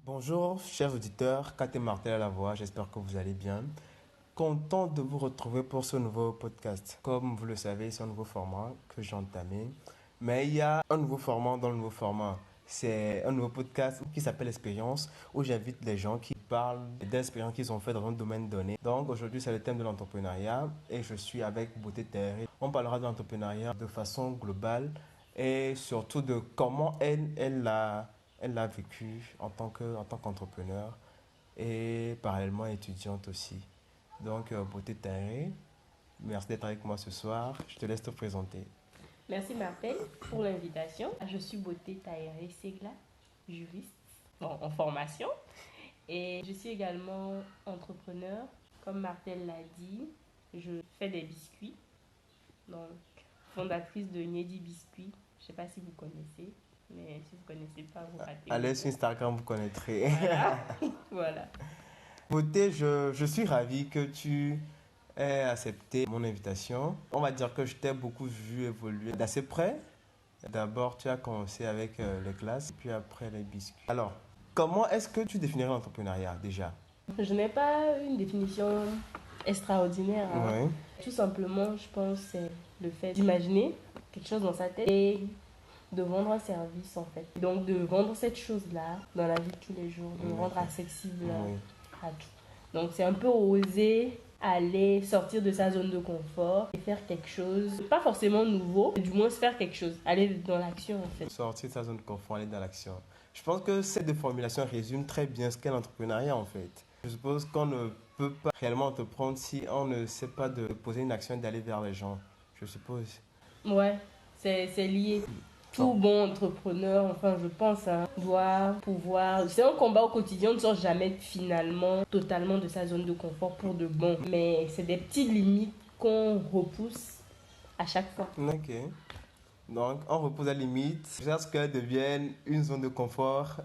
Bonjour, chers auditeurs, Kat et Martel à la voix, j'espère que vous allez bien. Content de vous retrouver pour ce nouveau podcast. Comme vous le savez, c'est un nouveau format que j'ai entamé. Mais il y a un nouveau format dans le nouveau format. C'est un nouveau podcast qui s'appelle Expérience, où j'invite les gens qui parlent d'expériences qu'ils ont fait dans un domaine donné. Donc aujourd'hui, c'est le thème de l'entrepreneuriat et je suis avec Beauté Terre. On parlera de l'entrepreneuriat de façon globale et surtout de comment elle l'a vécu en tant qu'entrepreneur et parallèlement étudiante aussi. Donc, Beauté Taré, merci d'être avec moi ce soir. Je te laisse te présenter. Merci Martel pour l'invitation. Je suis Beauté Taïré Segla, juriste en formation et je suis également entrepreneur. Comme Martel l'a dit, je fais des biscuits, donc fondatrice de Niedi Biscuits. Je ne sais pas si vous connaissez, mais si vous ne connaissez pas, vous ratez Allez beaucoup. sur Instagram, vous connaîtrez. Voilà, voilà. Beauté, je suis ravi que tu aies accepté mon invitation. On va dire que je t'ai beaucoup vu évoluer d'assez près. D'abord, tu as commencé avec les classes, puis après les biscuits. Alors, comment est-ce que tu définirais l'entrepreneuriat déjà? Je n'ai pas une définition extraordinaire, hein. Oui. Tout simplement, je pense, c'est le fait d'imaginer quelque chose dans sa tête et de vendre un service en fait. Donc de vendre cette chose-là dans la vie de tous les jours, de le rendre accessible Oui. à tout. Donc c'est un peu oser aller sortir de sa zone de confort et faire quelque chose, pas forcément nouveau, mais du moins faire quelque chose, aller dans l'action en fait. Sortir de sa zone de confort, aller dans l'action. Je pense que ces deux formulations résument très bien ce qu'est l'entrepreneuriat en fait. Je suppose qu'on ne peut pas réellement entreprendre si on ne sait pas de poser une action et d'aller vers les gens. Je suppose. Ouais, c'est lié. Tout Bon. bon entrepreneur, enfin je pense, hein, doit pouvoir... C'est un combat au quotidien, on ne sort jamais finalement totalement de sa zone de confort pour de bon. Mais c'est des petites limites qu'on repousse à chaque fois. Ok. Donc, on repose la limite jusqu'à ce qu'elle devienne une zone de confort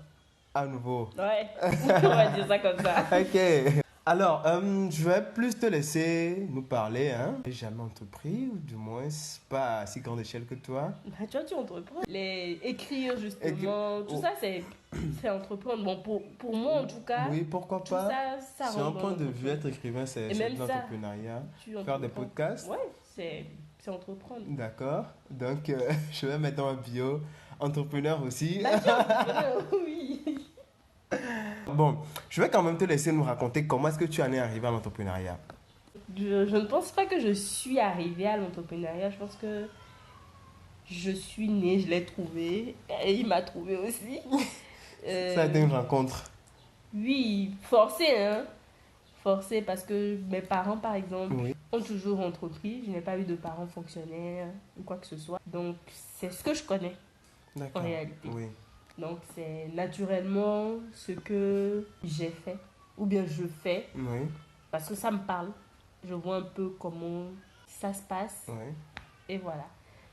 à nouveau. Ouais, on va dire ça comme ça. Ok. Alors, je vais plus te laisser nous parler. Hein. J'ai jamais entrepris, ou du moins pas à si grande échelle que toi. Bah, tu vois, tu entreprends. Écrire Et que- justement, tout oh, ça c'est entreprendre. Bon, pour moi en tout cas, oui, pourquoi tout pas. ça Sur un rentre dans point de vue, être l'entrepreneuriat. écrivain, Et c'est même de ça, l'entrepreneuriat. tu Faire des entreprends. podcasts, Ouais, c'est entreprendre. d'accord. Donc, je vais mettre dans ma bio entrepreneur aussi. Bah, tu es entrepreneur, oui. Bon, je vais quand même te laisser nous raconter comment est-ce que tu en es arrivé à l'entrepreneuriat. Je ne pense pas que je suis arrivée à l'entrepreneuriat. Je pense que je suis née, je l'ai trouvé. Et il m'a trouvé aussi. Ça a été Euh, une rencontre. oui, forcé, hein. Forcé parce que mes parents, par exemple, Oui, ont toujours entrepris. Je n'ai pas eu de parents fonctionnaires ou quoi que ce soit. Donc, c'est ce que je connais en d'accord. réalité. Oui, Donc, c'est naturellement ce que j'ai fait ou bien je fais oui, parce que ça me parle. Je vois un peu comment ça se passe oui, et voilà.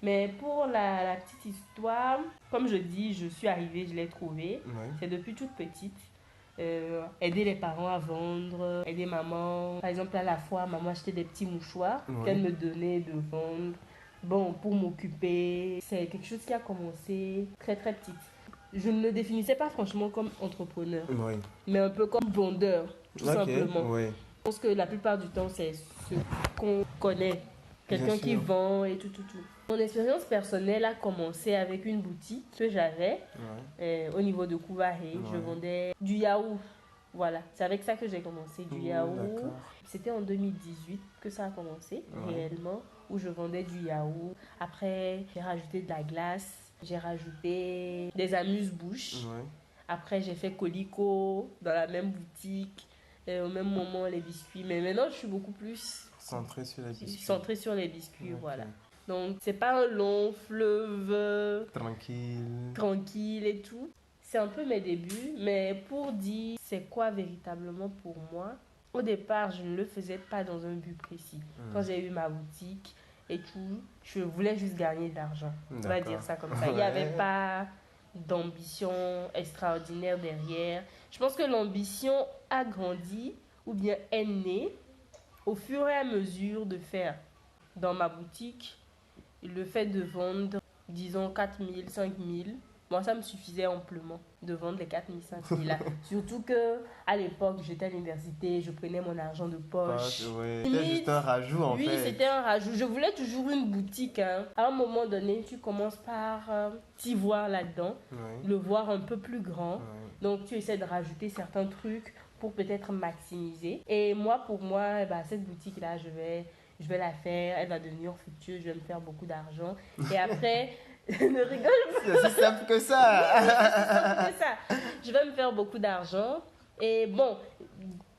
Mais pour la petite histoire, comme je dis, je suis arrivée, je l'ai trouvée. oui. C'est depuis toute petite. Aider les parents à vendre, aider maman. Par exemple, à la fois, maman achetait des petits mouchoirs Oui. qu'elle me donnait de vendre. Bon, pour m'occuper, c'est quelque chose qui a commencé très très petite. Je ne me définissais pas franchement comme entrepreneur, Oui. mais un peu comme vendeur, tout Ok, simplement. oui, Je pense que la plupart du temps, c'est ce qu'on connaît. bien Quelqu'un qui sûr. vend et tout, tout, tout. Mon expérience personnelle a commencé avec une boutique que j'avais Ouais, au niveau de Kouvaré. Je ouais. vendais du yaourt. Voilà, c'est avec ça que j'ai commencé, du yaourt. D'accord. C'était en 2018 que ça a commencé, Ouais. réellement, où je vendais du yaourt. Après, j'ai rajouté de la glace, j'ai rajouté des amuse-bouches. Ouais. Après, j'ai fait Colico dans la même boutique, et au même moment les biscuits. Mais maintenant, je suis beaucoup plus Centré sur les biscuits. centrée sur les biscuits, Ok. voilà. Donc, c'est pas un long fleuve Tranquille. tranquille et tout. C'est un peu mes débuts, mais pour dire c'est quoi véritablement pour moi, au départ, je ne le faisais pas dans un but précis. Quand j'ai eu ma boutique et tout, je voulais juste gagner de l'argent. On va dire ça comme ça. Il n'y avait Ouais. pas d'ambition extraordinaire derrière. Je pense que l'ambition a grandi ou bien est née au fur et à mesure de faire dans ma boutique le fait de vendre, disons, 4 000, 5 000. Moi, ça me suffisait amplement de vendre les 4 000, 5 000 là. Surtout qu'à l'époque, j'étais à l'université, je prenais mon argent de poche. Ouais. C'était juste un rajout en Oui, fait. c'était un rajout. Je voulais toujours une boutique. Hein. À un moment donné, tu commences par t'y voir là-dedans, le voir un peu plus grand. Donc, tu essaies de rajouter certains trucs pour peut-être maximiser. Et moi, pour moi, cette boutique-là, je vais la faire. Elle va devenir fructueuse. Je vais me faire beaucoup d'argent. Et après... ne rigole pas. C'est aussi simple que ça. Oui, c'est aussi simple que ça. Je vais me faire beaucoup d'argent. Et bon,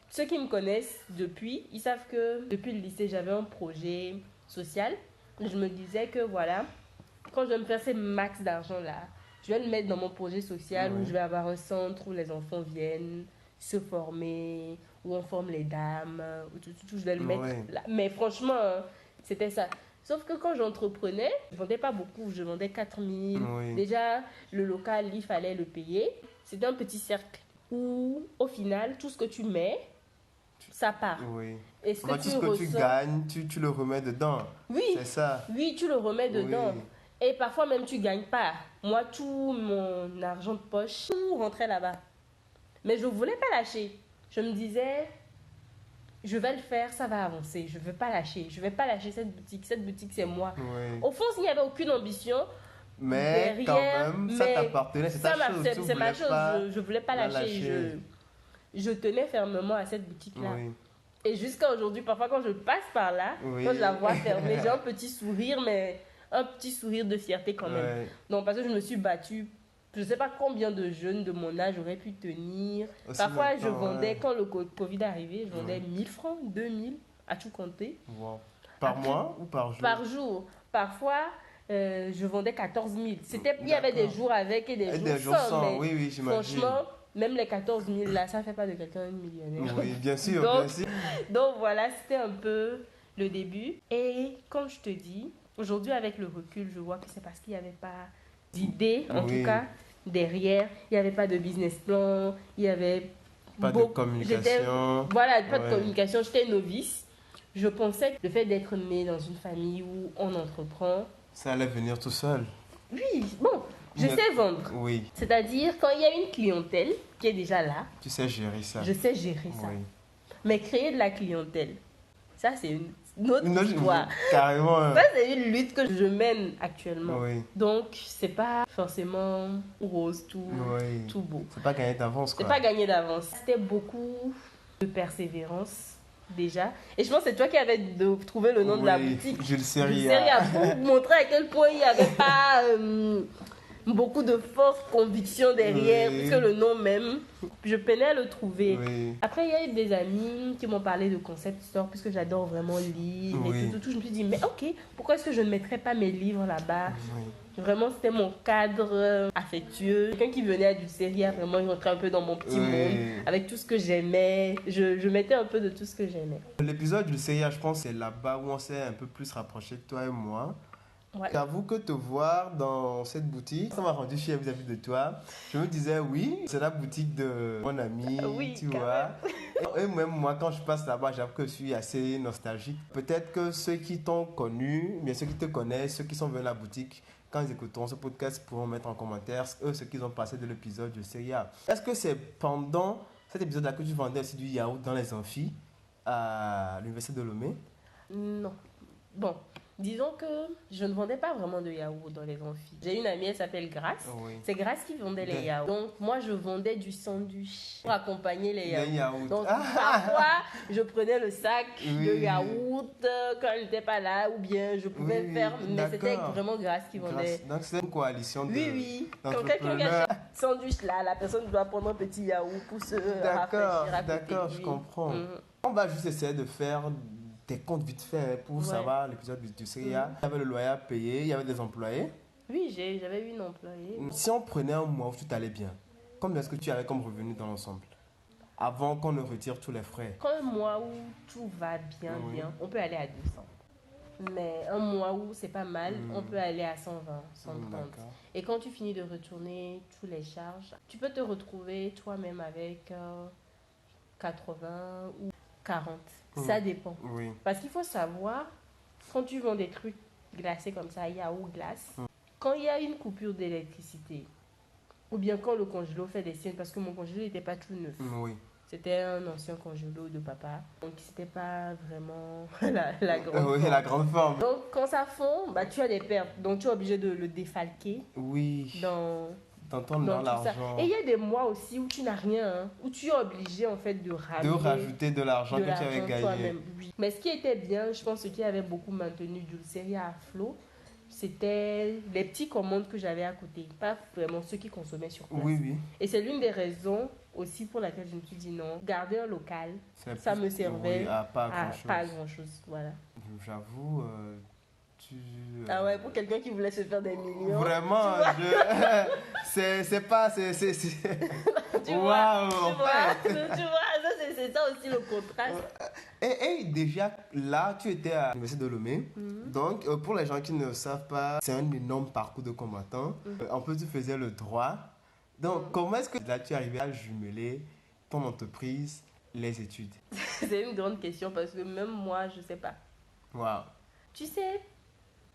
ceux qui me connaissent depuis, ils savent que depuis le lycée, j'avais un projet social. Je me disais que voilà, quand je vais me faire ces max d'argent-là, je vais le mettre dans mon projet social où je vais avoir un centre où les enfants viennent se former, où on forme les dames, où tout, je vais le mettre là. Mais franchement, c'était ça. Sauf que quand j'entreprenais, je ne vendais pas beaucoup, je vendais 4 000. Déjà, le local, il fallait le payer. C'était un petit cercle où, au final, tout ce que tu mets, ça part. Et ce que tu gagnes, tu le remets dedans. Oui, c'est ça. Oui, tu le remets dedans. Et parfois même, tu ne gagnes pas. Moi, tout mon argent de poche, tout rentrait là-bas. Mais je ne voulais pas lâcher. Je me disais... Je vais le faire, ça va avancer. Je ne veux pas lâcher. Je ne vais pas lâcher cette boutique. Cette boutique, c'est moi. Au fond, il n'y avait aucune ambition. Mais derrière, quand même, ça t'appartenait. C'est ta chose. C'est ma chose. Je ne voulais pas lâcher. Je tenais fermement à cette boutique-là. Et jusqu'à aujourd'hui, parfois, quand je passe par là, quand je la vois fermée, j'ai un petit sourire, mais un petit sourire de fierté quand même. Donc, parce que je me suis battue. Je ne sais pas combien de jeunes de mon âge auraient pu tenir. Parfois, je vendais, quand le Covid est arrivé, je vendais 1 000 francs, 2 000, à tout compter. Par mois ou par jour? Par jour. Parfois, je vendais 14 000. Il y avait des jours avec et des jours sans. Mais oui, j'imagine. Franchement, même les 14 000 là, ça ne fait pas de quelqu'un un millionnaire. Oui, bien sûr, donc, bien sûr. Donc voilà, c'était un peu le début. Et comme je te dis, aujourd'hui, avec le recul, je vois que c'est parce qu'il n'y avait pas d'idée, en tout cas, derrière. Il n'y avait pas de business plan, il n'y avait pas de communication. Voilà, pas de communication. J'étais novice. Je pensais que le fait d'être né dans une famille où on entreprend... Ça allait venir tout seul. Oui, bon, je sais vendre. Oui. C'est-à-dire, quand il y a une clientèle qui est déjà là... Tu sais gérer ça. Je sais gérer ça. Mais créer de la clientèle, ça, c'est une autre histoire. Carrément. Ça, c'est une lutte que je mène actuellement. Donc, c'est pas forcément rose, tout beau. C'est pas gagné d'avance, quoi. C'est pas gagné d'avance. C'était beaucoup de persévérance, déjà. Et je pense que c'est toi qui avais trouvé le nom de la boutique. Jules Seria. Pour montrer à quel point il n'y avait pas... beaucoup de force, conviction derrière, puisque le nom même, je peinais à le trouver. Après, il y a eu des amis qui m'ont parlé de concept store, puisque j'adore vraiment lire et tout. Je me suis dit, mais ok, pourquoi est-ce que je ne mettrais pas mes livres là-bas? Vraiment, c'était mon cadre affectueux. Quelqu'un qui venait à du série, vraiment, il rentrait un peu dans mon petit monde, avec tout ce que j'aimais. Je mettais un peu de tout ce que j'aimais. L'épisode du série, je pense, c'est là-bas où on s'est un peu plus rapproché, toi et moi. J'avoue que te voir dans cette boutique, ça m'a rendu fier vis-à-vis de toi. Je me disais, oui, c'est la boutique de mon ami, tu vois. Et même moi, quand je passe là-bas, j'avoue que je suis assez nostalgique. Peut-être que ceux qui t'ont connu, bien ceux qui te connaissent, ceux qui sont venus à la boutique, quand ils écouteront ce podcast, pourront mettre en commentaire, ce qu'ils ont passé de l'épisode de série A. Est-ce que c'est pendant cet épisode-là que tu vendais aussi du yaourt dans les amphis à l'université de Lomé? Non. Bon. Disons que je ne vendais pas vraiment de yaourt dans les amphis. J'ai une amie, elle s'appelle Grace. C'est Grace qui vendait les yaourts. Donc, moi, je vendais du sandwich pour accompagner les yaourts. Donc, parfois, je prenais le sac de yaourt quand elle n'était pas là, ou bien je pouvais faire... Mais c'était vraiment Grace qui vendait. Donc, c'était une coalition de... Oui. Quand quelqu'un achète un sandwich là, la personne doit prendre un petit yaourt pour se rafraîchir à côté. D'accord, je comprends. On va juste essayer de faire... des comptes vite fait pour savoir l'épisode du CIA. Il y avait le loyer à payer, il y avait des employés. Oui, j'avais une employée. Si on prenait un mois où tout allait bien, combien est-ce que tu avais comme revenu dans l'ensemble? Avant qu'on ne retire tous les frais. Quand un mois où tout va bien, on peut aller à 200. Mais un mois où c'est pas mal, on peut aller à 120, 130. Et quand tu finis de retourner tous les charges, tu peux te retrouver toi-même avec 80 ou 40. Ça dépend. Parce qu'il faut savoir, quand tu vends des trucs glacés comme ça, yaourt glace, quand il y a une coupure d'électricité, Ou bien quand le congélo fait des siennes, parce que mon congélo n'était pas tout neuf. Oui. C'était un ancien congélo de papa. Donc, c'était pas vraiment la grande Oui, forme. la grande forme. Donc, quand ça fond, bah, tu as des pertes. Donc, tu es obligé de le défalquer Oui. dans T'entends dans tout ça. l'argent. Et il y a des mois aussi où tu n'as rien, hein, où tu es obligé en fait de De ramener rajouter de l'argent de que tu avais l'argent gagné. toi-même. Oui. Mais ce qui était bien, je pense, ce qui avait beaucoup maintenu Dulceria à flot, c'était les petits commandes que j'avais à côté, pas vraiment ceux qui consommaient sur place. Oui, oui. Et c'est l'une des raisons aussi pour laquelle je me suis dit non, garder un local, ça me servait oui, à pas à grand-chose. pas grand-chose. Voilà. J'avoue, tu... Ah ouais, pour quelqu'un qui voulait se faire des millions. Vraiment, c'est pas... Tu Waouh, vois, en tu vois, ça, c'est ça aussi le contraste. Et déjà, là, tu étais à l'Université de Lomé. Donc, pour les gens qui ne savent pas, c'est un énorme parcours de combattant. En plus, tu faisais le droit. Donc, comment est-ce que là, tu es arrivé à jumeler ton entreprise, les études? C'est une grande question parce que même moi, je sais pas. Waouh. Tu sais,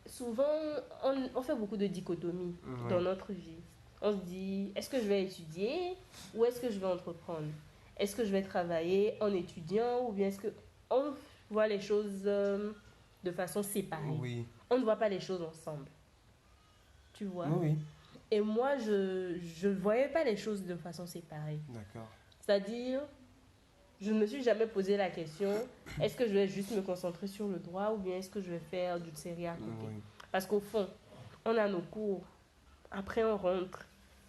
souvent, on fait beaucoup de dichotomies dans notre vie. On se dit, est-ce que je vais étudier ou est-ce que je vais entreprendre? Est-ce que je vais travailler en étudiant ou bien est-ce que on voit les choses de façon séparée? Oui. On ne voit pas les choses ensemble. Tu vois? Oui. Et moi, je ne voyais pas les choses de façon séparée. D'accord. C'est-à-dire, je ne me suis jamais posé la question, est-ce que je vais juste me concentrer sur le droit ou bien est-ce que je vais faire du série à côté? Oui. Parce qu'au fond, on a nos cours, après on rentre,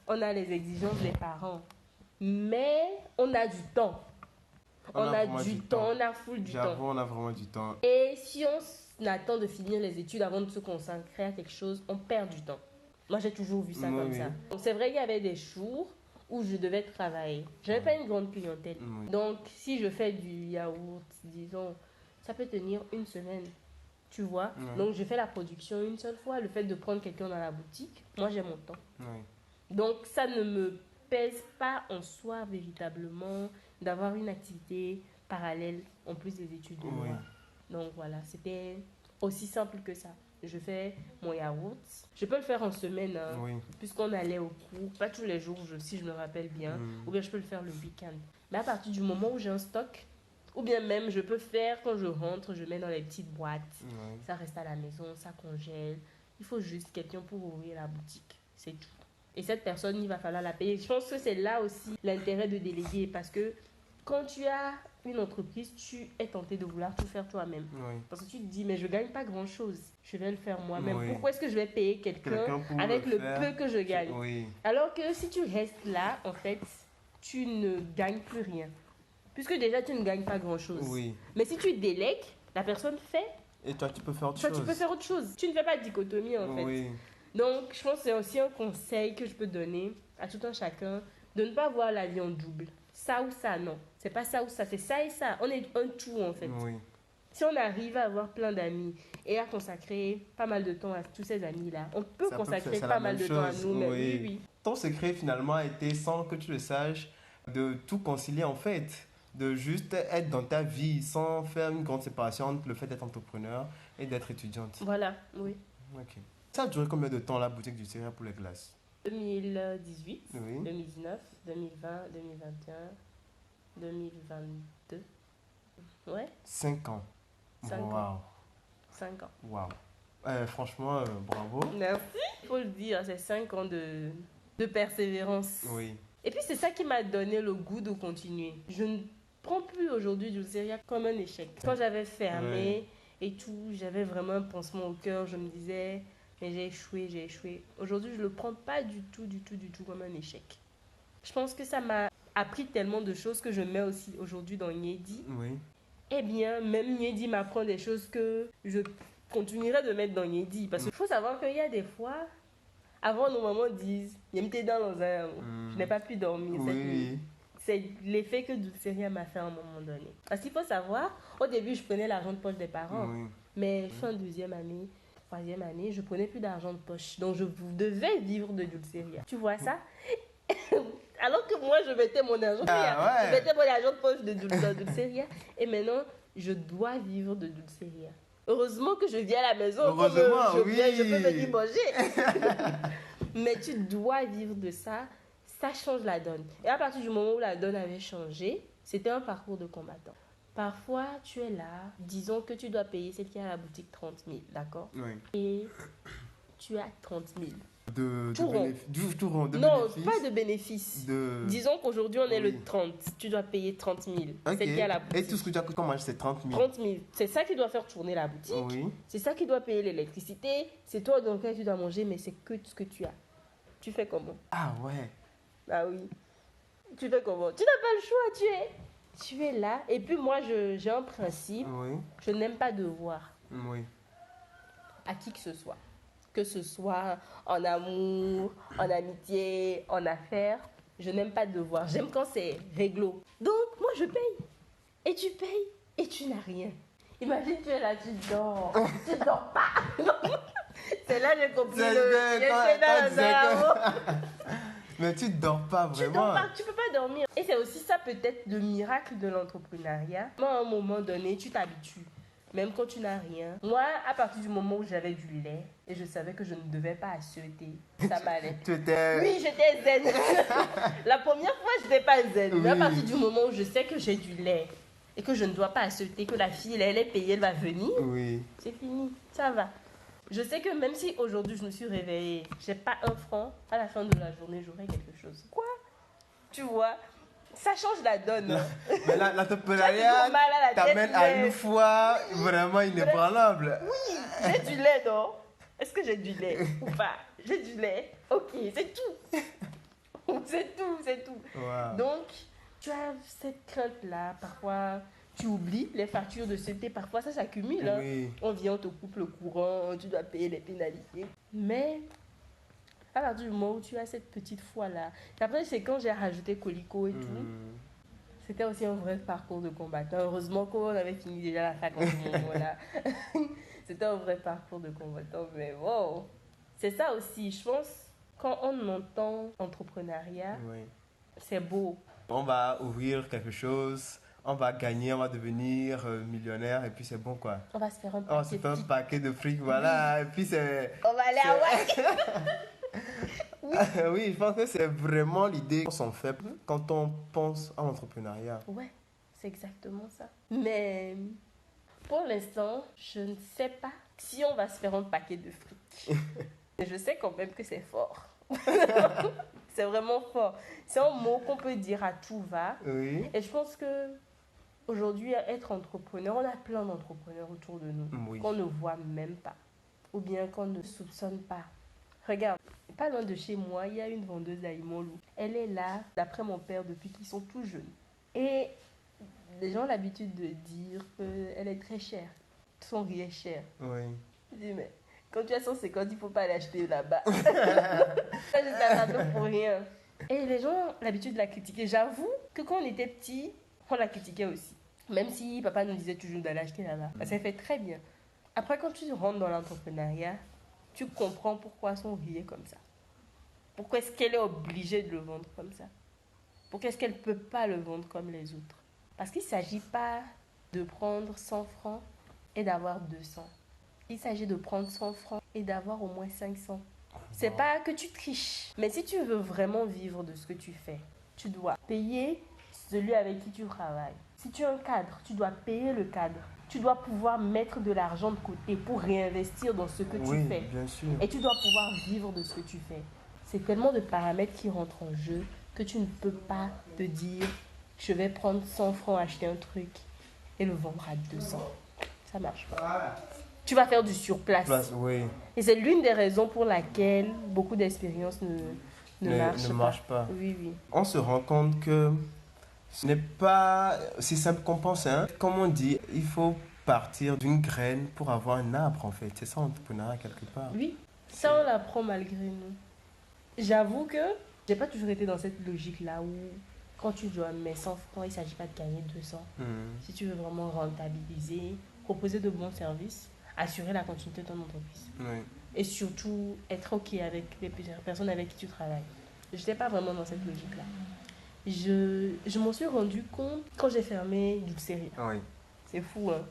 on a les exigences des parents, mais on a du temps. On a du temps, on a full du temps. J'avoue, on a vraiment du temps. Et si on attend de finir les études avant de se consacrer à quelque chose, on perd du temps. Moi, j'ai toujours vu ça comme ça. Donc, c'est vrai qu'il y avait des jours où je devais travailler. Je n'avais pas une grande clientèle. Donc, si je fais du yaourt, disons, ça peut tenir une semaine. Tu vois? Donc, je fais la production une seule fois. Le fait de prendre quelqu'un dans la boutique, moi, j'ai mon temps. Donc, ça ne me pèse pas en soi véritablement d'avoir une activité parallèle en plus des études de droit. Donc, voilà, c'était aussi simple que ça. Je fais mon yaourt. Je peux le faire en semaine, hein, puisqu'on allait au cours. Pas tous les jours, si je me rappelle bien. Ou bien je peux le faire le week-end. Mais à partir du moment où j'ai un stock, ou bien même je peux faire quand je rentre, je mets dans les petites boîtes. Ça reste à la maison, ça congèle. Il faut juste quelqu'un pour ouvrir la boutique. C'est tout. Et cette personne, il va falloir la payer. Je pense que c'est là aussi l'intérêt de déléguer. Parce que quand tu as une entreprise, tu es tenté de vouloir tout faire toi-même. Parce que tu te dis, mais je ne gagne pas grand-chose. Je vais le faire moi-même. Pourquoi est-ce que je vais payer quelqu'un avec le peu que je gagne? Alors que si tu restes là, en fait, tu ne gagnes plus rien. Puisque déjà, tu ne gagnes pas grand-chose. Mais si tu délègues, la personne fait. Et toi, tu peux faire autre chose. Toi, tu peux faire autre chose. Tu ne fais pas de dichotomie, en fait. Donc, je pense que c'est aussi un conseil que je peux donner à tout un chacun de ne pas voir la vie en double. Ça ou ça, non. C'est pas ça ou ça, c'est ça et ça. On est un tout, en fait. Si on arrive à avoir plein d'amis et à consacrer pas mal de temps à tous ces amis-là, on peut consacrer pas mal de temps à nous. Mais oui. Ton secret, finalement, a été, sans que tu le saches, de tout concilier, en fait. De juste être dans ta vie sans faire une grande séparation entre le fait d'être entrepreneur et d'être étudiante. Voilà, oui. Ok. Ça a duré combien de temps, la boutique du Dulceria pour les glaces? 2018, 2019, 2020, 2021, 2022. Ouais. 5 ans. 5 ans. 5 ans. Waouh. Franchement, bravo. Merci. Il faut le dire, c'est 5 ans de persévérance. Et puis, c'est ça qui m'a donné le goût de continuer. Je ne prends plus aujourd'hui Dulceria comme un échec. Quand j'avais fermé et tout, j'avais vraiment un pansement au cœur. Je me disais, mais j'ai échoué. Aujourd'hui, je ne le prends pas du tout comme un échec. Je pense que ça m'a appris tellement de choses que je mets aussi aujourd'hui dans Nyedi. Eh bien, même Nyedi m'apprend des choses que je continuerai de mettre dans Nyedi. Parce qu'il faut savoir qu'il y a des fois, avant nos mamans disent, je n'ai pas pu dormir cette nuit. C'est l'effet que Dulceria m'a fait à un moment donné. Parce qu'il faut savoir, au début, je prenais l'argent de poche des parents. Mais fin deuxième année, troisième année, je prenais plus d'argent de poche. Donc, je devais vivre de Dulceria. Tu vois ça? Alors que moi, je mettais mon argent. Je mettais mon argent de poche de Dulceria. Et maintenant, je dois vivre de Dulceria. Heureusement que je viens à la maison. Je peux venir manger. Mais tu dois vivre de ça. ça change la donne. Et à partir du moment où la donne avait changé, c'était un parcours de combattant. Parfois, tu es là, disons que tu dois payer celle qui est à la boutique 30 000, d'accord? Oui. Et tu as 30 000. Tout rond, de Non, bénéfice. pas de bénéfice. Disons qu'aujourd'hui, on est le 30. Tu dois payer 30 000. Ok. Celle qui est à la boutique. Et tout ce que tu as comme âge, c'est 30 000. 30 000. C'est ça qui doit faire tourner la boutique. Oui. C'est ça qui doit payer l'électricité. C'est toi dans lequel tu dois manger, mais c'est que ce que tu as. Tu fais comment? Ah ouais. Ah oui. Tu fais comment? Tu n'as pas le choix, tu es là. Et puis moi, j'ai un principe. Oui. Je n'aime pas devoir Oui. à qui que ce soit. Que ce soit en amour, en amitié, en affaires. Je n'aime pas devoir. J'aime quand c'est réglo. Donc, moi, je paye. Et tu payes. Et tu n'as rien. Imagine, tu es là, tu dors. Tu dors pas. C'est là que j'ai compris Mais tu dors pas vraiment. Tu peux pas dormir. Et c'est aussi ça peut-être le miracle de l'entrepreneuriat. Moi, à un moment donné, tu t'habitues. Même quand tu n'as rien. Moi, à partir du moment où j'avais du lait et je savais que je ne devais pas acheter, ça m'allait. Tu étais... Oui, j'étais zen. La première fois, je n'étais pas zen. Oui. Mais à partir du moment où je sais que j'ai du lait et que je ne dois pas acheter, que la fille, elle est payée, elle va venir, Oui. c'est fini. Ça va. Je sais que même si aujourd'hui je me suis réveillée, j'ai pas un franc, à la fin de la journée, j'aurai quelque chose. Quoi? Tu vois? Ça change la donne. Mais l'entrepreneuriat t'amène à une fois vraiment inébranlable. Oui, j'ai du lait, non? Est-ce que j'ai du lait ou pas? J'ai du lait. Ok, c'est tout. C'est tout. Wow. Donc, tu as cette crainte-là. Parfois, tu oublies les factures de CT. Parfois, ça s'accumule. Hein. Oui. On vient, on te coupe le courant, tu dois payer les pénalités. Mais, à partir du moment où tu as cette petite foi-là. Et après, c'est quand j'ai rajouté Colico et tout. C'était aussi un vrai parcours de combattant. Heureusement qu'on avait fini déjà la fac en ce moment-là. C'était un vrai parcours de combattant. Mais wow! C'est ça aussi, je pense, quand on entend entrepreneuriat, Oui. c'est beau. On va ouvrir quelque chose, on va gagner, on va devenir millionnaire et puis c'est bon quoi. On va se faire un On se fait un paquet de fric, voilà. Et puis c'est... On va aller à Hawaï. Oui, je pense que c'est vraiment l'idée qu'on s'en fait quand on pense à l'entrepreneuriat. Ouais, c'est exactement ça. Mais pour l'instant, je ne sais pas si on va se faire un paquet de fric. Je sais quand même que c'est fort. C'est vraiment fort. C'est un mot qu'on peut dire à tout va. Oui. Et je pense que aujourd'hui, être entrepreneur, on a plein d'entrepreneurs autour de nous Oui. qu'on ne voit même pas ou bien qu'on ne soupçonne pas. Regarde, pas loin de chez moi, il y a une vendeuse d'aliments loups. Elle est là, d'après mon père, depuis qu'ils sont tout jeunes. Et les gens ont l'habitude de dire qu'elle est très chère. Son riz est cher. Oui. Je dis, mais quand tu as 150, il ne faut pas l'acheter là-bas. Ça, je t'attends pour rien. Et les gens ont l'habitude de la critiquer. J'avoue que quand on était petit, on la critiquait aussi. Même si papa nous disait toujours d'aller acheter là-bas. Parce qu'elle fait très bien. Après, quand tu rentres dans l'entrepreneuriat, tu comprends pourquoi son riz est comme ça. Pourquoi est-ce qu'elle est obligée de le vendre comme ça? Pourquoi est-ce qu'elle ne peut pas le vendre comme les autres? Parce qu'il ne s'agit pas de prendre 100 francs et d'avoir 200. Il s'agit de prendre 100 francs et d'avoir au moins 500. C'est pas que tu triches. Mais si tu veux vraiment vivre de ce que tu fais, tu dois payer celui avec qui tu travailles. Si tu es un cadre, tu dois payer le cadre. Tu dois pouvoir mettre de l'argent de côté pour réinvestir dans ce que tu fais. Bien sûr. Et tu dois pouvoir vivre de ce que tu fais. C'est tellement de paramètres qui rentrent en jeu que tu ne peux pas te dire je vais prendre 100 francs, acheter un truc et le vendre à 200. Ça marche pas. Tu vas faire du surplace. Oui. Et c'est l'une des raisons pour laquelle beaucoup d'expériences ne marchent pas. Oui, oui. On se rend compte que ce n'est pas si simple qu'on pense. Hein. Comme on dit, il faut partir d'une graine pour avoir un arbre en fait. C'est ça l'entrepreneuriat quelque part. Oui, ça on l'apprend malgré nous. J'avoue que j'ai pas toujours été dans cette logique-là où quand tu dois mettre 100 francs, il ne s'agit pas de gagner 200. Si tu veux vraiment rentabiliser, proposer de bons services, assurer la continuité de ton entreprise. Oui. Et surtout, être OK avec les personnes avec qui tu travailles. Je n'étais pas vraiment dans cette logique-là. Je m'en suis rendu compte quand j'ai fermé Dulceria. Oui. C'est fou, hein.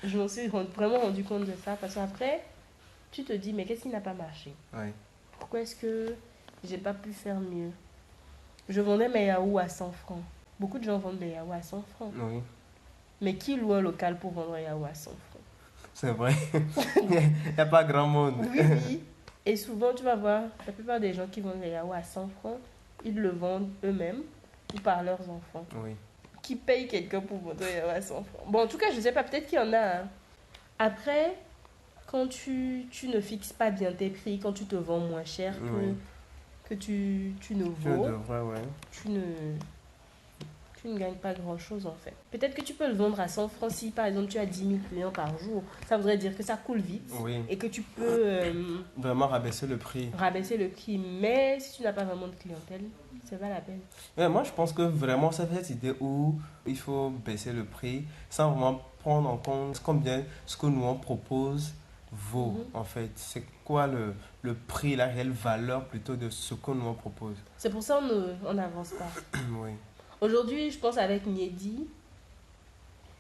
Je m'en suis vraiment rendu compte de ça parce qu'après, tu te dis, mais qu'est-ce qui n'a pas marché? Oui. Pourquoi est-ce que j'ai pas pu faire mieux? Je vendais mes yaourts à 100 francs. Beaucoup de gens vendent des yaourts à 100 francs. Oui, Mais qui loue un local pour vendre un yaourt à 100 francs? c'est vrai. Il n'y a pas grand monde. Oui, oui. Et souvent, tu vas voir, la plupart des gens qui vendent les yaourts à 100 francs, ils le vendent eux-mêmes ou par leurs enfants. Oui. Qui paye quelqu'un pour vendre un yaourt à 100 francs? Bon, en tout cas, je ne sais pas, peut-être qu'il y en a. Hein. Après, quand tu ne fixes pas bien tes prix, quand tu te vends moins cher Oui. que tu ne Tu vaux, devrais, ouais. tu ne gagnes pas grand-chose en fait. Peut-être que tu peux le vendre à 100 francs si par exemple tu as 10 000 clients par jour. Ça voudrait dire que ça coule vite Oui. et que tu peux Vraiment rabaisser le prix. rabaisser le prix. Mais si tu n'as pas vraiment de clientèle, c'est pas la peine. Ouais, moi, je pense que vraiment, c'est cette idée où il faut baisser le prix sans vraiment prendre en compte combien ce que nous on propose vaut, en fait. C'est quoi le prix, la réelle valeur plutôt de ce que nous on propose. C'est pour ça qu'on n'avance pas. Oui. Aujourd'hui, je pense avec Niedi,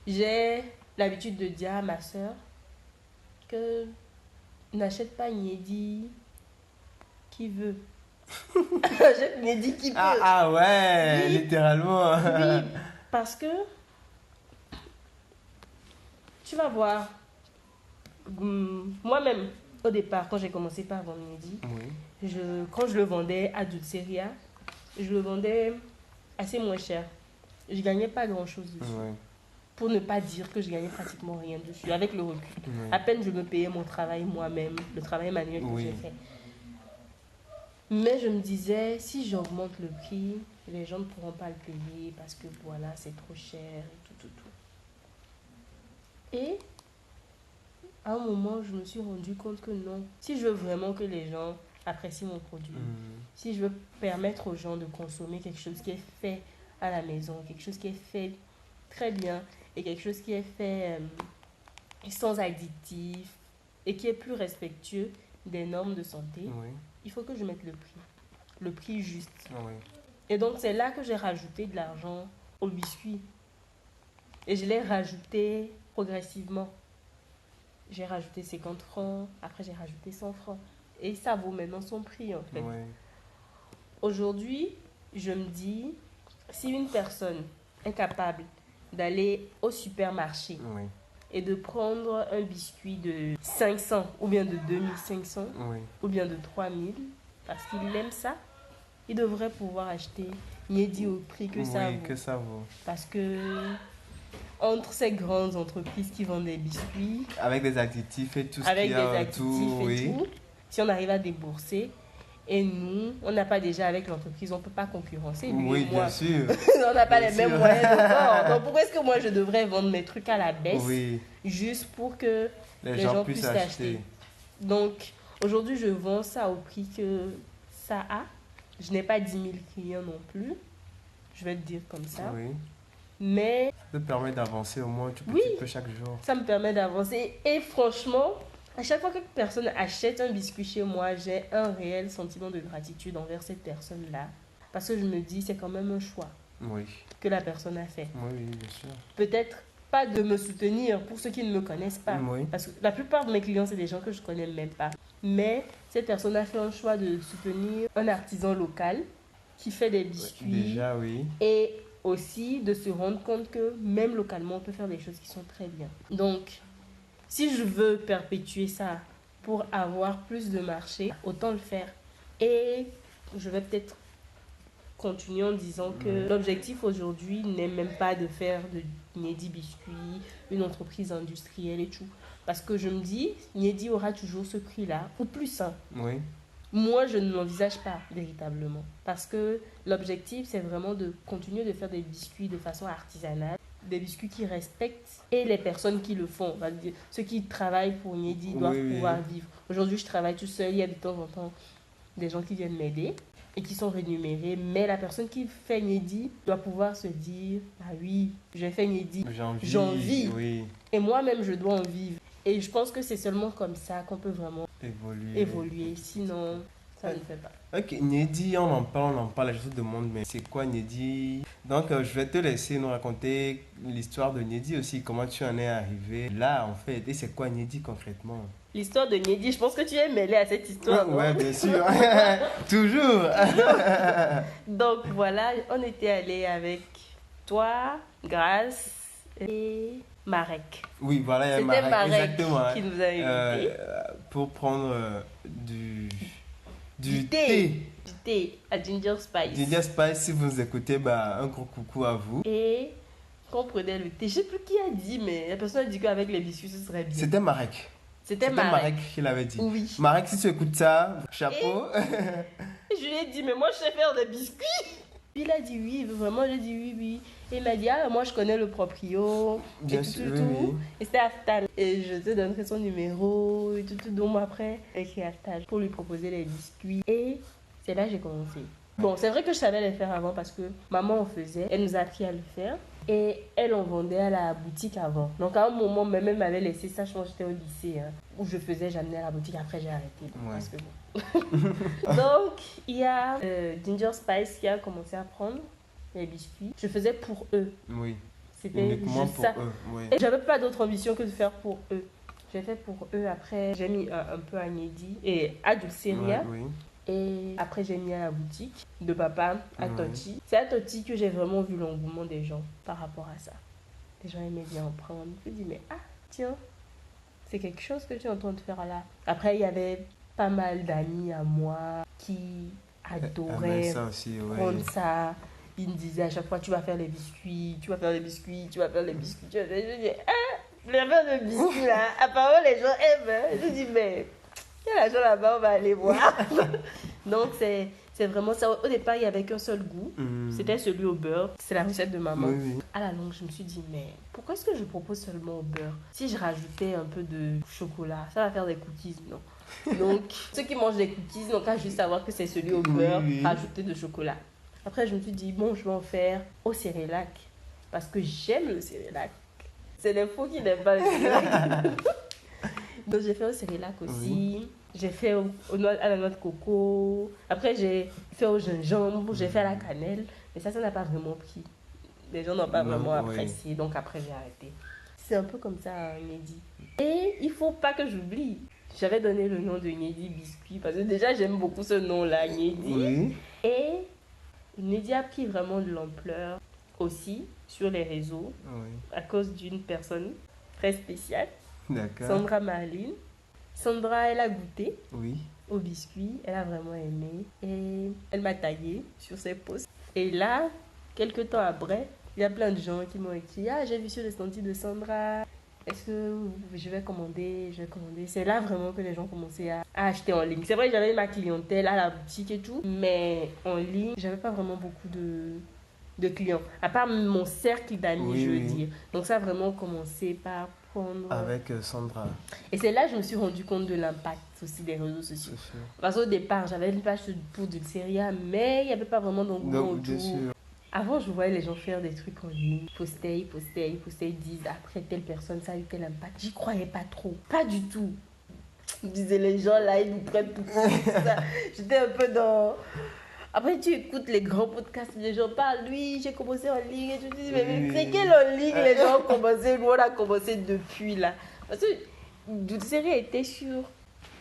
j'ai l'habitude de dire à ma soeur que n'achète pas Niedi qui veut. Achète Niedi qui peut. Ah ouais, Oui. littéralement. Oui, parce que tu vas voir, moi-même, au départ, quand j'ai commencé par vendre Niedi, Oui. quand je le vendais à Dulceria, je le vendais assez moins cher. Je gagnais pas grand-chose dessus. Oui. Pour ne pas dire que je gagnais pratiquement rien dessus, avec le recul. Oui. À peine je me payais mon travail moi-même, le travail manuel que Oui. j'ai fait. Mais je me disais, si j'augmente le prix, les gens ne pourront pas le payer parce que voilà, c'est trop cher et tout. Et à un moment, je me suis rendu compte que non. Si je veux vraiment que les gens apprécient mon produit, si je veux permettre aux gens de consommer quelque chose qui est fait à la maison, quelque chose qui est fait très bien et quelque chose qui est fait sans additifs et qui est plus respectueux des normes de santé, Oui. il faut que je mette le prix juste. Oui. Et donc c'est là que j'ai rajouté de l'argent au biscuit. Et je l'ai rajouté progressivement. J'ai rajouté 50 francs, après j'ai rajouté 100 francs. Et ça vaut maintenant son prix en fait. Oui. Aujourd'hui, je me dis, si une personne est capable d'aller au supermarché Oui. et de prendre un biscuit de 500 ou bien de 2500 Oui. ou bien de 3000 parce qu'il aime ça, il devrait pouvoir acheter Niedi au prix que ça Oui, vaut. que ça vaut. Parce que entre ces grandes entreprises qui vendent des biscuits, Avec des additifs et tout ce avec qu'il y des a additifs autour, et oui. tout, si on arrive à débourser, et nous, on n'a pas déjà avec l'entreprise, on ne peut pas concurrencer. Lui Oui, et moi, bien sûr. on n'a pas Bien les mêmes sûr. moyens de bord. Donc pourquoi est-ce que moi je devrais vendre mes trucs à la baisse Oui, juste pour que les les gens gens puissent puissent acheter. l'acheter? Donc aujourd'hui, je vends ça au prix que ça a. Je n'ai pas 10 000 clients non plus. Je vais te dire comme ça. Oui. Mais Ça te permet d'avancer au moins tout petit Oui. peu chaque jour. ça me permet d'avancer. Et franchement, à chaque fois qu'une personne achète un biscuit chez moi, j'ai un réel sentiment de gratitude envers cette personne-là. Parce que je me dis, c'est quand même un choix Oui. que la personne a fait. Oui, oui, bien sûr. Peut-être pas de me soutenir pour ceux qui ne me connaissent pas. Oui. Parce que la plupart de mes clients, c'est des gens que je connais même pas. Mais cette personne a fait un choix de soutenir un artisan local qui fait des biscuits. Déjà, oui. Et aussi de se rendre compte que même localement, on peut faire des choses qui sont très bien. Donc, si je veux perpétuer ça pour avoir plus de marché, autant le faire. Et je vais peut-être continuer en disant que l'objectif aujourd'hui n'est même pas de faire de Niedi Biscuits une entreprise industrielle et tout. Parce que je me dis, Niedi aura toujours ce prix-là, ou plus. Hein. Oui. Moi, je ne l'envisage pas véritablement. Parce que l'objectif, c'est vraiment de continuer de faire des biscuits de façon artisanale. Des biscuits qui respectent et les personnes qui le font. Ceux qui travaillent pour Niedi doivent pouvoir vivre. Aujourd'hui, je travaille tout seul. Il y a de temps en temps des gens qui viennent m'aider et qui sont rémunérés. Mais la personne qui fait Niedi doit pouvoir se dire, ah oui, j'ai fait Niedi, j'en vis. Oui. Et moi-même, je dois en vivre. Et je pense que c'est seulement comme ça qu'on peut vraiment Évoluer. évoluer. Sinon, Ça ne le fait pas. Ok, Nedi, on en parle, je te demande, mais c'est quoi Nedi? Donc, je vais te laisser nous raconter l'histoire de Nedi aussi, comment tu en es arrivé là, en fait, et c'est quoi Nedi concrètement? L'histoire de Nedi, je pense que tu es mêlée à cette histoire, non? Ouais, bien sûr, toujours. Donc voilà, on était allé avec toi, Grace et Marek. Oui, voilà, il y a C'était Marek exactement. qui nous a invités. Pour prendre du thé. thé. Du thé à Ginger Spice. Ginger Spice, si vous nous écoutez, bah, un gros coucou à vous. Et qu'on prenait le thé. Je sais plus qui a dit, mais la personne a dit qu'avec les biscuits, ce serait bien. C'était Marek. C'était Marek Marek qui l'avait dit. Oui. Marek, si tu écoutes ça, chapeau. Et je lui ai dit, mais moi, je sais faire des biscuits. Puis il a dit oui, vraiment, j'ai dit oui, oui. Et il m'a dit, ah, moi, je connais le proprio. Bien et sûr, tout, oui, tout. oui. Et c'était Aftal. Et je te donnerai son numéro et tout. Donc après, j'ai écrit Aftal pour lui proposer les biscuits. Et c'est là que j'ai commencé. Bon, c'est vrai que je savais les faire avant parce que maman en faisait. Elle nous a appris à le faire. Et elle en vendait à la boutique avant. Donc à un moment, même m'avait laissé ça, je pense que j'étais au lycée. Où je faisais, j'amenais à la boutique. Après, j'ai arrêté. Ouais. Parce que bon. Donc, il y a Ginger Spice qui a commencé à prendre les biscuits. Je faisais pour eux. Oui, C'était uniquement juste pour ça. eux. Oui. Et j'avais pas d'autre ambition que de faire pour eux. J'ai fait pour eux. Après, j'ai mis un peu à Nedi et à Dulceria. Ouais, oui. Et après, j'ai mis à la boutique de papa, à Ouais. Toti. C'est à Toti que j'ai vraiment vu l'engouement des gens par rapport à ça. Les gens aimaient bien en prendre. Je me dis, mais tiens, c'est quelque chose que tu es en train de faire là. Après, il y avait pas mal d'amis à moi qui adoraient ça aussi, ouais. prendre ça. Ils me disaient à chaque fois, tu vas faire les biscuits, tu vas faire les biscuits, tu vas faire les biscuits. Je dis, je vais faire des biscuits là. Apparemment, les gens aiment. Je dis, mais il y a la gens là-bas, on va aller voir. Donc, c'est vraiment ça. Au départ, il n'y avait qu'un seul goût. C'était celui au beurre. C'est la recette de maman. Oui, oui. À la longue, je me suis dit, mais pourquoi est-ce que je propose seulement au beurre? Si je rajoutais un peu de chocolat, ça va faire des cookies, non? Donc, ceux qui mangent des cookies n'ont qu'à juste savoir que c'est celui au beurre, oui. rajouter de chocolat. Après, je me suis dit, bon, je vais en faire au cérélac. Parce que j'aime le cérélac. C'est les faux qui n'aiment pas le cérélac. Donc, j'ai fait au cérélac aussi. Oui. J'ai fait à la noix de coco. Après, j'ai fait au gingembre. J'ai fait à la cannelle. Mais ça n'a pas vraiment pris. Les gens n'ont pas vraiment apprécié. Donc, après, j'ai arrêté. C'est un peu comme ça, Nedi. Et il ne faut pas que j'oublie. J'avais donné le nom de Nedi Biscuit. Parce que déjà, j'aime beaucoup ce nom-là, Nedi. Oui. Et Nedi a pris vraiment de l'ampleur aussi sur les réseaux. Oui. À cause d'une personne très spéciale. D'accord. Sandra Marline. Sandra, elle a goûté au biscuit, elle a vraiment aimé et elle m'a tagué sur ses posts. Et là, quelques temps après, il y a plein de gens qui m'ont écrit, j'ai vu sur les stands de Sandra, est-ce que je vais commander? C'est là vraiment que les gens commençaient à acheter en ligne. C'est vrai que j'avais ma clientèle à la boutique et tout, mais en ligne, j'avais pas vraiment beaucoup de clients, à part mon cercle d'amis, je veux dire. Donc ça a vraiment commencé par prendre... Avec Sandra. Et c'est là que je me suis rendu compte de l'impact aussi des réseaux sociaux. Parce qu'au départ, j'avais une page pour Dulceria, mais il n'y avait pas vraiment d'engouement autour. Avant, je voyais les gens faire des trucs en ligne, poster, 10, après telle personne, ça a eu tel impact. J'y croyais pas trop, pas du tout. Je me disais, les gens là, ils nous prennent pour ça. J'étais un peu dans... Après, tu écoutes les grands podcasts, les gens parlent, oui, j'ai commencé en ligne, et tu te dis, mais c'est quelle en ligne les gens ont commencé, nous on a commencé depuis là. Parce que Dulceria était sur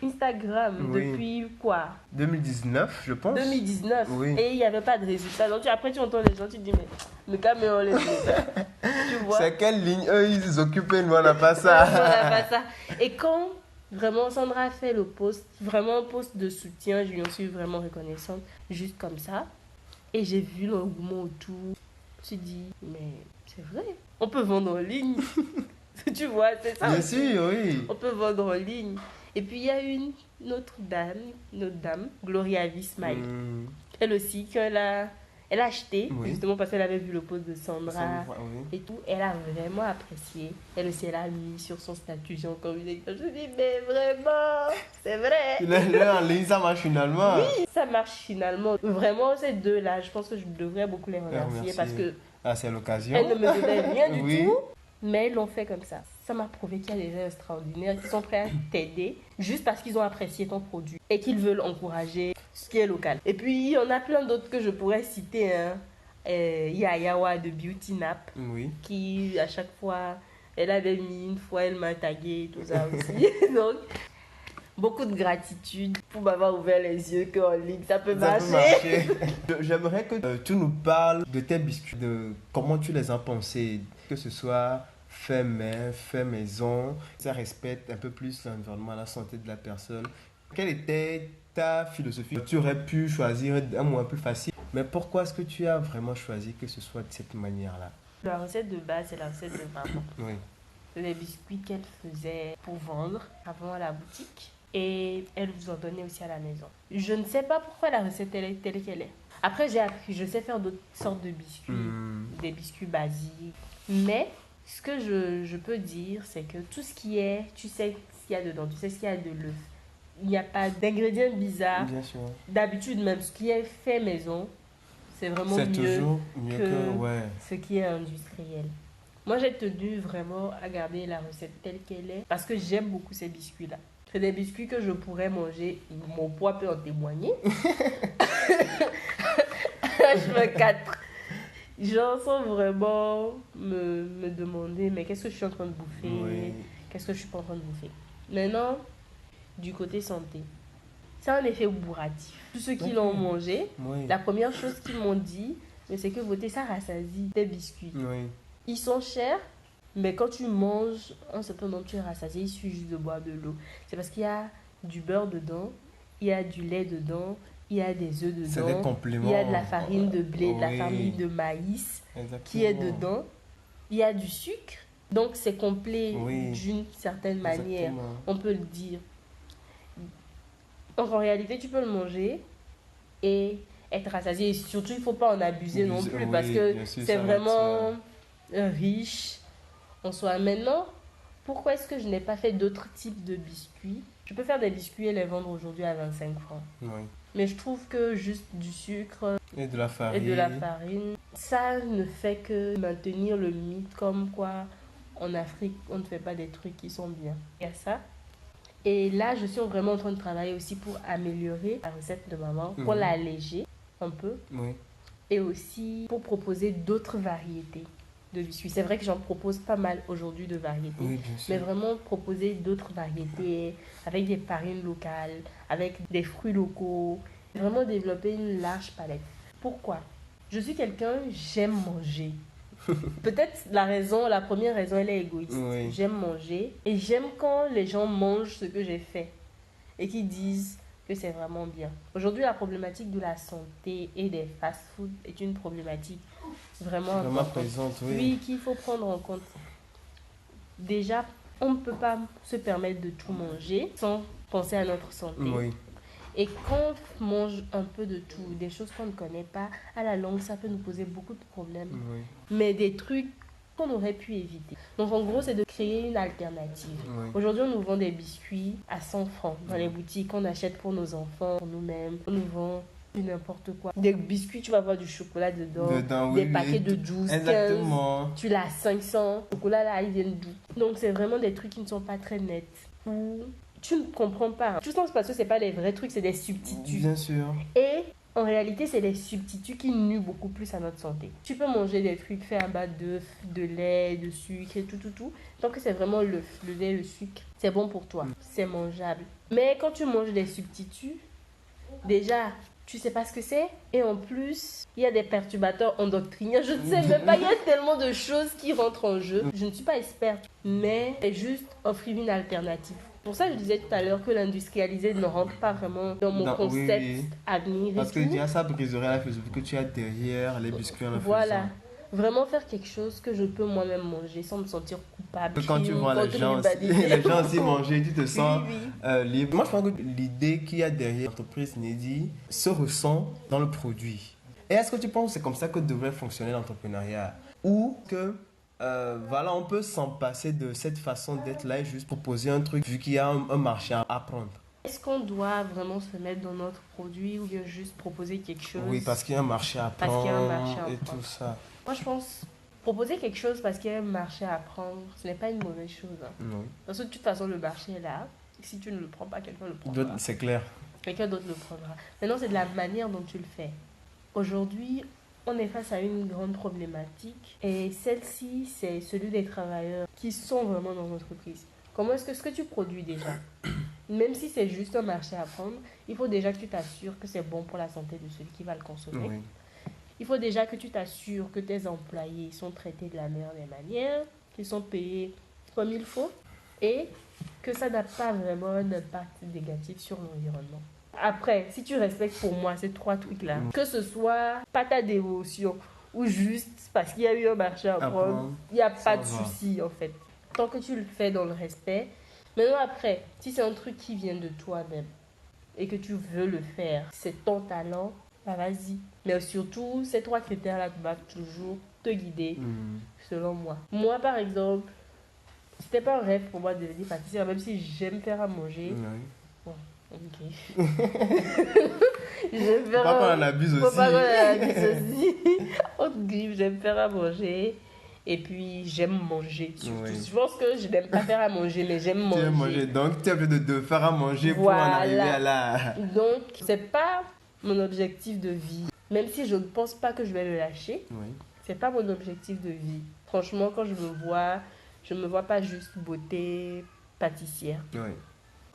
Instagram depuis quoi? 2019, je pense. 2019, et il n'y avait pas de résultats. Donc après, tu entends les gens, tu te dis, mais le caméra, les résultats. Tu vois? C'est quelle ligne? Eux, ils occupent, nous on n'a pas ça. Nous, on n'a pas ça. Et quand vraiment Sandra a fait le post, vraiment un post de soutien, je lui en suis vraiment reconnaissante, juste comme ça. Et j'ai vu l'engouement autour. Je me suis dit, mais c'est vrai, on peut vendre en ligne. Tu vois, c'est ça. Bien sûr, oui. On peut vendre en ligne. Et puis il y a une autre dame, Gloria Vismail. Elle aussi, elle a acheté, justement parce qu'elle avait vu le post de Sandra et tout. Elle a vraiment apprécié. Elle aussi, elle a mis sur son statut, j'ai encore eu des... Je me dis, mais vraiment, c'est vrai. Là, en ligne, ça marche finalement. Oui, ça marche finalement. Vraiment, ces deux-là, je pense que je devrais beaucoup les remercier parce que... c'est l'occasion. Elles ne me donnaient rien du tout. Mais ils l'ont fait comme ça. Ça m'a prouvé qu'il y a des gens extraordinaires qui sont prêts à t'aider juste parce qu'ils ont apprécié ton produit et qu'ils veulent encourager ce qui est local. Et puis, il y en a plein d'autres que je pourrais citer. Hein. Il y a Yawa de Beauty Nap Oui. qui, à chaque fois, elle avait mis une fois, elle m'a tagué, tout ça aussi. Donc, beaucoup de gratitude pour m'avoir ouvert les yeux qu'en ligne, ça peut marcher. J'aimerais que tu nous parles de tes biscuits, de comment tu les as pensés, que ce soit fait main, fait maison, ça respecte un peu plus l'environnement, la santé de la personne. Quelle était ta philosophie? Tu aurais pu choisir un moyen plus facile, mais pourquoi est-ce que tu as vraiment choisi que ce soit de cette manière-là? La recette de base, c'est la recette de maman. Oui. C'est des biscuits qu'elle faisait pour vendre avant à la boutique. Et elle vous en donnait aussi à la maison. Je ne sais pas pourquoi la recette elle est telle qu'elle est. Après, j'ai appris, je sais faire d'autres sortes de biscuits, des biscuits basiques. Mais ce que je peux dire, c'est que tout ce qui est, tu sais ce qu'il y a dedans, tu sais ce qu'il y a de l'œuf. Il n'y a pas d'ingrédients bizarres. Bien sûr. D'habitude, même ce qui est fait maison, c'est vraiment C'est mieux toujours mieux que ouais. ce qui est industriel. Moi, j'ai tenu vraiment à garder la recette telle qu'elle est parce que j'aime beaucoup ces biscuits-là. C'est des biscuits que je pourrais manger. Mon poids peut en témoigner. Je me 4. J'en sens vraiment me demander, mais qu'est-ce que je suis en train de bouffer? Oui. Qu'est-ce que je suis pas en train de bouffer? Maintenant, du côté santé, c'est un effet bourratif. Tous ceux qui l'ont mangé, Oui. la première chose qu'ils m'ont dit, c'est que voter ça rassasie des biscuits. Oui. Ils sont chers, mais quand tu manges un certain nombre, tu es rassasié, il suffit juste de boire de l'eau. C'est parce qu'il y a du beurre dedans, il y a du lait dedans, il y a des œufs C'est des dedans, compléments. il y a de la farine de blé, de la Oui. farine de maïs Exactement. qui est dedans, il y a du sucre. Donc c'est complet Oui. d'une certaine manière, Exactement. on peut le dire. Donc en réalité, tu peux le manger et être rassasié. Et surtout, il ne faut pas en abuser non plus Oui, parce que bien sûr, c'est ça va être vraiment riche en soi. Maintenant, pourquoi est-ce que je n'ai pas fait d'autres types de biscuits? Je peux faire des biscuits et les vendre aujourd'hui à 25 francs. Oui. Mais je trouve que juste du sucre Et de la farine. et de la farine, ça ne fait que maintenir le mythe comme quoi en Afrique, on ne fait pas des trucs qui sont bien. Il y a ça. Et là, je suis vraiment en train de travailler aussi pour améliorer la recette de maman, pour l'alléger un peu. Oui. Et aussi pour proposer d'autres variétés de biscuits. C'est vrai que j'en propose pas mal aujourd'hui de variétés. Oui, bien sûr. Mais vraiment proposer d'autres variétés avec des farines locales, avec des fruits locaux. Vraiment développer une large palette. Pourquoi? Je suis quelqu'un, j'aime manger. Peut-être la première raison, elle est égoïste. Oui. J'aime manger et j'aime quand les gens mangent ce que j'ai fait et qu'ils disent que c'est vraiment bien. Aujourd'hui, la problématique de la santé et des fast-foods est une problématique vraiment importante. présente, oui. Oui, qu'il faut prendre en compte. Déjà, on ne peut pas se permettre de tout manger sans penser à notre santé. Oui. Et quand on mange un peu de tout, des choses qu'on ne connaît pas, à la longue, ça peut nous poser beaucoup de problèmes. Oui. Mais des trucs qu'on aurait pu éviter. Donc en gros, c'est de créer une alternative. Oui. Aujourd'hui, on nous vend des biscuits à 100 francs dans les boutiques qu'on achète pour nos enfants, pour nous-mêmes. On nous vend du n'importe quoi. Des biscuits, tu vas avoir du chocolat dedans, des paquets de 12, Exactement. 15. Tu l'as 500. Le chocolat là, ils viennent d'où? Donc c'est vraiment des trucs qui ne sont pas très nets. Ou tu ne comprends pas. Tout ça, c'est parce que c'est pas les vrais trucs, c'est des substituts. Bien sûr. Et en réalité, c'est des substituts qui nuisent beaucoup plus à notre santé. Tu peux manger des trucs faits à base d'œufs, de lait, de sucre et tout. Tant que c'est vraiment l'œuf, le lait, le sucre, c'est bon pour toi. C'est mangeable. Mais quand tu manges des substituts, déjà, tu sais pas ce que c'est. Et en plus, il y a des perturbateurs endocriniens. Je ne sais même pas, il y a tellement de choses qui rentrent en jeu. Je ne suis pas experte, mais c'est juste offrir une alternative. Pour ça, je disais tout à l'heure que l'industrialisé ne rentre pas vraiment dans mon concept à venir. Parce que déjà, ça briserait la philosophie que tu as derrière les biscuits en Voilà. Vraiment faire quelque chose que je peux moi-même manger sans me sentir coupable. Quand tu vois les gens aussi manger, tu te sens libre. Moi, je pense que l'idée qu'il y a derrière l'entreprise Nedi se ressent dans le produit. Et est-ce que tu penses que c'est comme ça que devrait fonctionner l'entrepreneuriat? Ou que voilà, on peut s'en passer de cette façon d'être là et juste proposer un truc vu qu'il y a un marché à prendre? Est-ce qu'on doit vraiment se mettre dans notre produit ou bien juste proposer quelque chose? Oui, parce qu'il y a un marché à prendre et tout ça. Moi, je pense proposer quelque chose parce qu'il y a un marché à prendre, ce n'est pas une mauvaise chose. Hein. Non. Parce que de toute façon, le marché est là. Si tu ne le prends pas, quelqu'un le prendra. C'est clair. Quelqu'un d'autre le prendra. Maintenant, c'est de la manière dont tu le fais. Aujourd'hui, on est face à une grande problématique. Et celle-ci, c'est celui des travailleurs qui sont vraiment dans l'entreprise. Comment est-ce que ce que tu produis déjà, même si c'est juste un marché à prendre, il faut déjà que tu t'assures que c'est bon pour la santé de celui qui va le consommer. Oui. Il faut déjà que tu t'assures que tes employés sont traités de la meilleure des manières, qu'ils sont payés comme il faut et que ça n'a pas vraiment un impact négatif sur l'environnement. Après, si tu respectes pour moi ces 3 trucs-là, que ce soit pas ta dévotion ou juste parce qu'il y a eu un marché à prendre, il n'y a pas de souci en fait. Tant que tu le fais dans le respect. Maintenant après, si c'est un truc qui vient de toi-même et que tu veux le faire, c'est ton talent, bah vas-y. Mais surtout, ces 3 critères-là doivent toujours te guider, selon moi. Moi, par exemple, c'était pas un rêve pour moi de devenir pâtissière, même si j'aime faire à manger. Oui. Bon, ok. J'aime faire Faut pas qu'on en abuse aussi. Faut pas qu'on en abuse aussi. On griffe, j'aime faire à manger. Et puis, j'aime manger. Surtout. Oui. Je pense que je n'aime pas faire à manger, mais j'aime manger. Tu aimes manger. Donc, tu as besoin de faire à manger pour en arriver à la... Donc, c'est pas mon objectif de vie. Même si je ne pense pas que je vais le lâcher, c'est pas mon objectif de vie. Franchement, quand je me vois pas juste beauté pâtissière. Oui.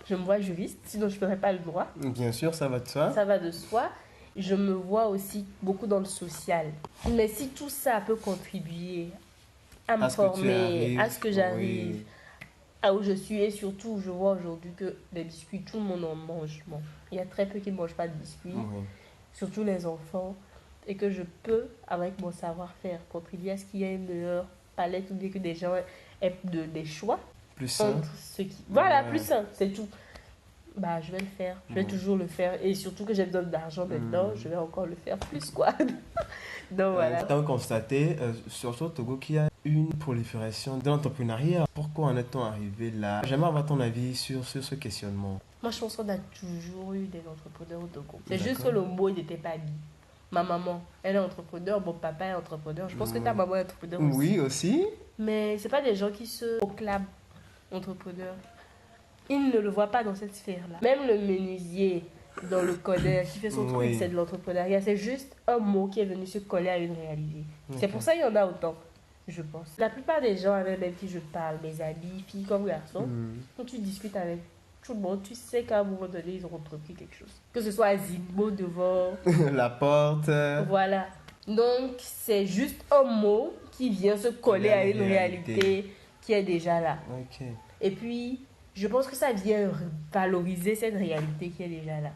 Je me vois juriste, sinon je ne ferais pas le droit. Bien sûr, ça va de soi. Ça va de soi. Je me vois aussi beaucoup dans le social. Mais si tout ça peut contribuer à me former, à ce que j'arrive, à où je suis, et surtout, je vois aujourd'hui que les biscuits, tout le monde en mange. Bon, il y a très peu qui ne mangent pas de biscuits, surtout les enfants, et que je peux, avec mon savoir-faire, contribuer à ce qu'il y ait une meilleure palette, ou bien que des gens aient des choix. Plus sain. Voilà, plus sain, c'est tout. Bah, je vais le faire. Je vais toujours le faire. Et surtout que j'ai besoin d'argent maintenant, je vais encore le faire plus, quoi. Donc, voilà. Tu as constaté, surtout au Togo, qu'il y a une prolifération de l'entrepreneuriat. Pourquoi en est-on arrivé là? J'aimerais avoir ton avis sur ce questionnement. Moi, je pense qu'on a toujours eu des entrepreneurs au Togo. C'est juste que le mot n'était pas dit. Ma maman, elle est entrepreneur, mon papa est entrepreneur. Je pense que ta maman est entrepreneur aussi. Oui, aussi. Mais ce n'est pas des gens qui se proclament entrepreneurs. Ils ne le voient pas dans cette sphère-là. Même le menuisier dans le collège qui fait son truc, c'est de l'entrepreneuriat. C'est juste un mot qui est venu se coller à une réalité. C'est pour ça qu'il y en a autant, je pense. La plupart des gens avec même qui je parle, mes amis, filles comme garçons, quand tu discutes avec tout le monde, tu sais qu'à un moment donné, ils ont entrepris quelque chose. Que ce soit Zimbo devant... La porte... Voilà. Donc, c'est juste un mot qui vient se coller à une réalité qui est déjà là. Okay. Et puis... je pense que ça vient valoriser cette réalité qui est déjà là.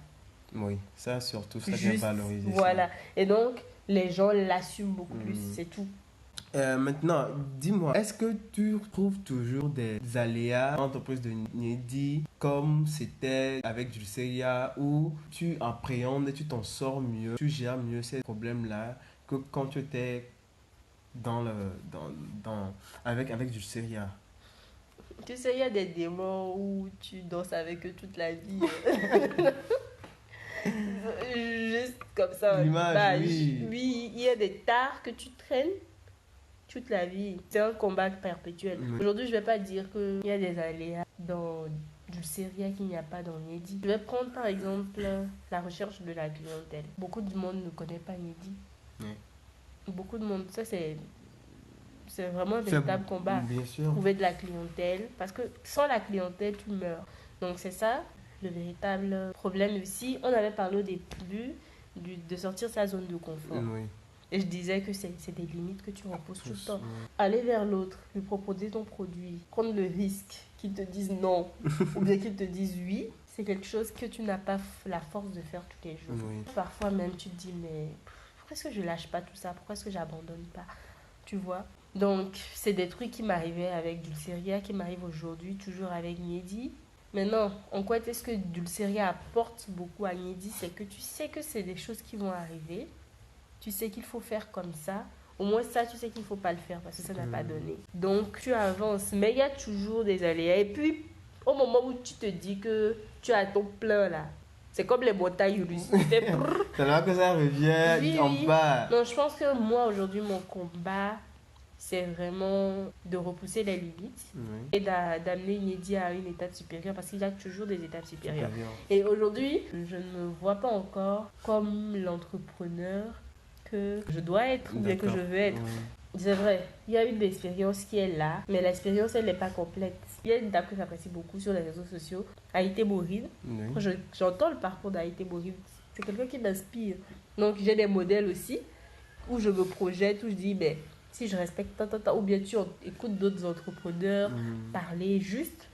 Oui, ça surtout, ça vient valoriser. Voilà. Ça. Et donc, les gens l'assument beaucoup plus, c'est tout. Maintenant, dis-moi, est-ce que tu trouves toujours des aléas dans l'entreprise de Niedi comme c'était avec Dulceria, où tu appréhendes et tu t'en sors mieux, tu gères mieux ces problèmes-là que quand tu étais avec Dulceria? Tu sais, il y a des démons où tu danses avec eux toute la vie. Juste comme ça. Oui, il y a des tares que tu traînes toute la vie. C'est un combat perpétuel. Aujourd'hui, je ne vais pas dire qu'il y a des aléas dans Dulceria qu'il n'y a pas dans Niedi. Je vais prendre par exemple la recherche de la clientèle. Beaucoup de monde ne connaît pas Niedi. Beaucoup de monde, ça c'est vraiment un véritable combat. Bien sûr. Trouver de la clientèle. Parce que sans la clientèle, tu meurs. Donc c'est ça le véritable problème aussi. On avait parlé au début de sortir sa zone de confort. Et je disais que c'est des limites que tu reposes tout le temps. Aller vers l'autre, lui proposer ton produit, prendre le risque qu'ils te disent non ou bien qu'ils te disent oui, c'est quelque chose que tu n'as pas la force de faire tous les jours. Parfois même tu te dis mais pourquoi est-ce que je lâche pas tout ça? Pourquoi est-ce que j'abandonne pas? Tu vois? Donc c'est des trucs qui m'arrivaient avec Dulceria, qui m'arrivent aujourd'hui toujours avec Niedi. Maintenant, en quoi est-ce que Dulceria apporte beaucoup à Niedi? C'est que tu sais que c'est des choses qui vont arriver. Tu sais qu'il faut faire comme ça. Au moins ça, tu sais qu'il ne faut pas le faire parce que ça n'a pas donné. Donc, tu avances. Mais il y a toujours des aléas. Et puis, au moment où tu te dis que tu as ton plein là, c'est comme les montagnes russes. C'est là que ça revient en bas. Non, je pense que moi, aujourd'hui, mon combat, c'est vraiment de repousser les limites et d'amener une idée à une étape supérieure parce qu'il y a toujours des étapes supérieures. Et aujourd'hui, je ne me vois pas encore comme l'entrepreneur que je dois être ou bien que je veux être. C'est vrai, il y a une expérience qui est là, mais l'expérience, elle n'est pas complète. Il y a une dame que j'apprécie beaucoup sur les réseaux sociaux, Haïté Morine. Quand j'entends le parcours d'Haïté Morine, c'est quelqu'un qui m'inspire. Donc, j'ai des modèles aussi où je me projette, où je dis, mais si je respecte tant, ou bien tu écoutes d'autres entrepreneurs parler juste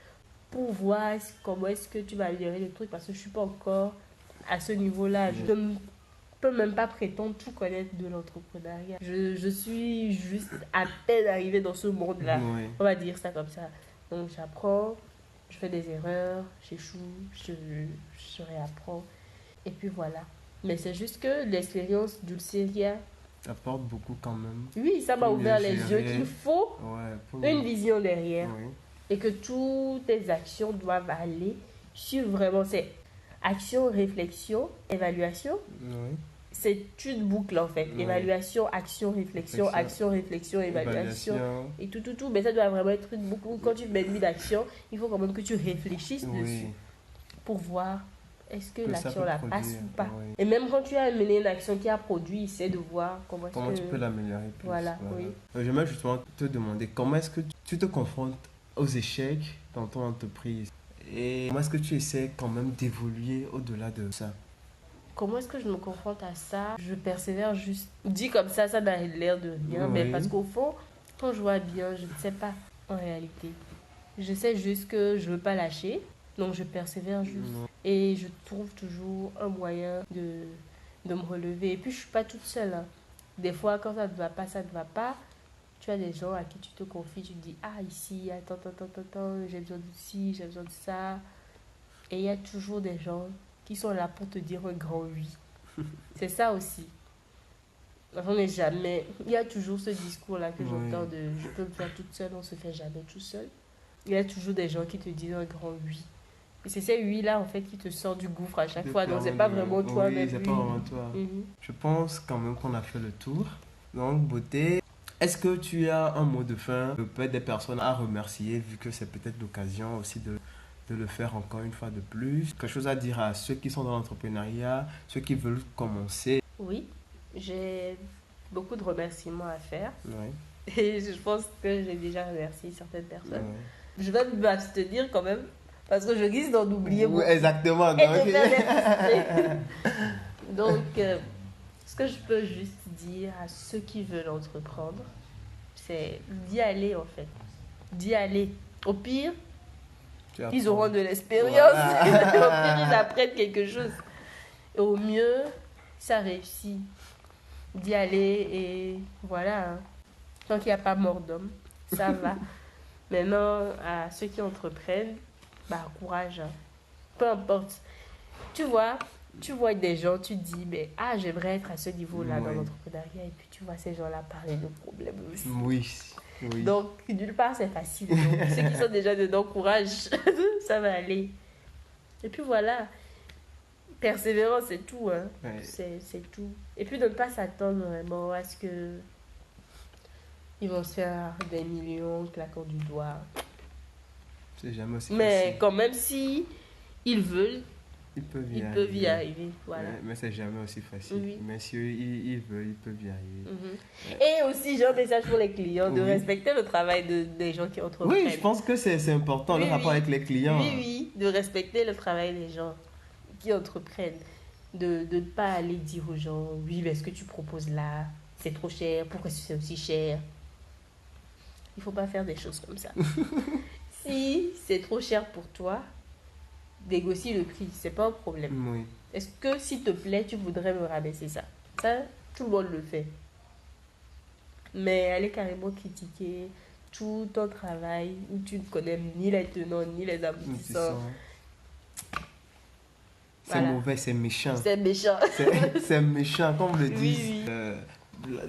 pour voir comment est-ce que tu vas améliorer le truc parce que je ne suis pas encore à ce niveau-là. Je ne peux même pas prétendre tout connaître de l'entrepreneuriat. Je suis juste à peine arrivée dans ce monde-là. On va dire ça comme ça. Donc j'apprends, je fais des erreurs, j'échoue, je réapprends. Et puis voilà. Mais c'est juste que l'expérience d'Ulceria apporte beaucoup quand même. Oui, ça m'a ouvert les yeux qu'il faut une vision derrière. Et que toutes tes actions doivent aller sur vraiment ces action, réflexion, évaluation. C'est une boucle en fait. Évaluation, action, réflexion, action, réflexion, évaluation. Et tout. Mais ça doit vraiment être une boucle. Quand tu mets une action, il faut quand même que tu réfléchisses dessus pour voir est-ce que l'action la passe ou pas. Et même quand tu as mené une action qui a produit, c'est de voir comment tu peux l'améliorer plus. Voilà. J'aimerais justement te demander comment est-ce que tu te confrontes aux échecs dans ton entreprise et comment est-ce que tu essaies quand même d'évoluer au-delà de ça? Comment est-ce que je me confronte à ça? Je persévère juste. Dit comme ça n'a l'air de rien, mais parce qu'au fond, quand je vois bien, je ne sais pas en réalité. Je sais juste que je ne veux pas lâcher, donc je persévère juste. Et je trouve toujours un moyen de me relever. Et puis, je ne suis pas toute seule. Hein. Des fois, quand ça ne va pas, ça ne va pas. Tu as des gens à qui tu te confies, tu te dis, ah, ici, attends, j'ai besoin de ci, j'ai besoin de ça. Et il y a toujours des gens qui sont là pour te dire un grand oui. C'est ça aussi. On n'est jamais... Il y a toujours ce discours-là que j'entends de je peux me faire toute seule, on ne se fait jamais tout seul. Il y a toujours des gens qui te disent un grand oui. Et c'est ces oui-là, en fait, qui te sortent du gouffre à chaque fois. Donc, c'est pas vraiment toi, mais c'est pas vraiment toi. Je pense quand même qu'on a fait le tour. Donc, beauté, est-ce que tu as un mot de fin, peut-être des personnes à remercier, vu que c'est peut-être l'occasion aussi de le faire encore une fois de plus? Quelque chose à dire à ceux qui sont dans l'entrepreneuriat, ceux qui veulent commencer? Oui, j'ai beaucoup de remerciements à faire. Et je pense que j'ai déjà remercié certaines personnes. Je vais m'abstenir quand même, parce que je risque d'en oublier beaucoup. Exactement. Et de faire des Donc, ce que je peux juste dire à ceux qui veulent entreprendre, c'est d'y aller en fait. D'y aller. Au pire, ils auront de l'expérience. Au pire, ils apprennent quelque chose. Et au mieux, ça réussit. D'y aller et voilà. Hein. Tant qu'il n'y a pas mort d'homme, ça va. Maintenant, à ceux qui entreprennent, courage. Hein. Peu importe. Tu vois des gens, tu te dis, mais j'aimerais être à ce niveau-là dans l'entrepreneuriat. Et puis tu vois ces gens-là parler de problèmes aussi. Oui. Donc, nulle part, c'est facile. Donc, ceux qui sont déjà dedans, courage. Ça va aller. Et puis voilà. Persévérance, c'est tout. Hein. C'est tout. Et puis de ne pas s'attendre vraiment à ce que ils vont se faire des millions en claquant du doigt. C'est jamais aussi Mais facile. quand même, si ils veulent, ils peuvent y arriver. Voilà. Mais c'est jamais aussi facile. Mais si ils veulent, ils peuvent y arriver. Et aussi, j'ai un message pour les clients, de respecter le travail des gens qui entreprennent. Oui, je pense que c'est important, le rapport avec les clients. Oui, de respecter le travail des gens qui entreprennent. De ne pas aller dire aux gens, oui, mais ce que tu proposes là, c'est trop cher, pourquoi c'est aussi cher? Il ne faut pas faire des choses comme ça. Si c'est trop cher pour toi, négocie le prix, c'est pas un problème. Oui. Est-ce que, s'il te plaît, tu voudrais me rabaisser ça? Ça, tout le monde le fait. Mais aller carrément critiquer tout ton travail où tu ne connais ni les tenants ni les aboutissants. C'est mauvais, c'est méchant. C'est méchant. C'est méchant, comme on le dit. Oui.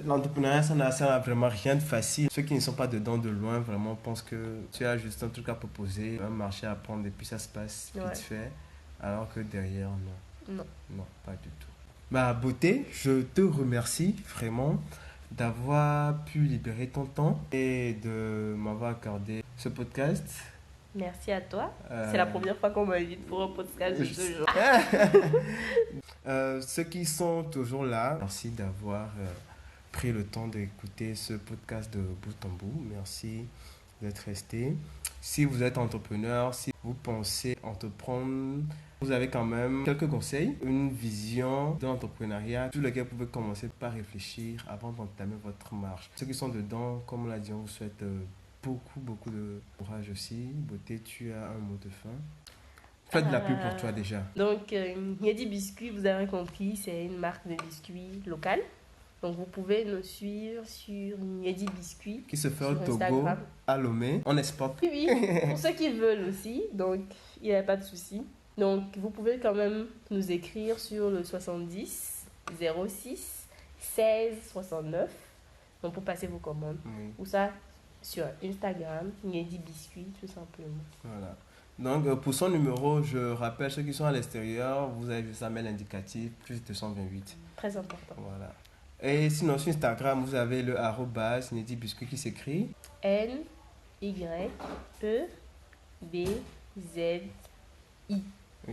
L'entrepreneuriat, ça n'a vraiment rien de facile. Ceux qui ne sont pas dedans de loin, vraiment, pensent que tu as juste un truc à proposer, un marché à prendre et puis ça se passe vite fait. Alors que derrière, non. Non, pas du tout. Beauté, je te remercie vraiment. d'avoir pu libérer ton temps et de m'avoir accordé ce podcast. Merci à toi. C'est la première fois qu'on m'invite pour un podcast de ce genre. Ceux qui sont toujours là, merci d'avoir pris le temps d'écouter ce podcast de bout en bout. Merci d'être resté. Si vous êtes entrepreneur, si vous pensez entreprendre, vous avez quand même quelques conseils, une vision de l'entrepreneuriat sur lequel vous pouvez commencer par réfléchir avant d'entamer votre marche. Ceux qui sont dedans, comme on l'a dit, on vous souhaite beaucoup de courage aussi. Beauté, tu as un mot de fin. Faites de la pub pour toi déjà. Donc, Nyedi Biscuit, vous avez compris, c'est une marque de biscuits locale. Donc, vous pouvez nous suivre sur Nyedi Biscuit. Qui se fait au sur Togo, Instagram. à Lomé. On exporte. Oui, pour ceux qui veulent aussi. Donc, il n'y a pas de souci. Donc, vous pouvez quand même nous écrire sur le 70 06 16 69. Donc, pour passer vos commandes. Oui. Ou ça, sur Instagram, Nyedi Biscuit, tout simplement. Voilà. Donc, pour son numéro, je rappelle ceux qui sont à l'extérieur, vous avez vu sa mail indicative, plus 228. Très important. Voilà. Et sinon, sur Instagram, vous avez le arrobas Nyedi Biscuit qui s'écrit NYEDZI. Oui.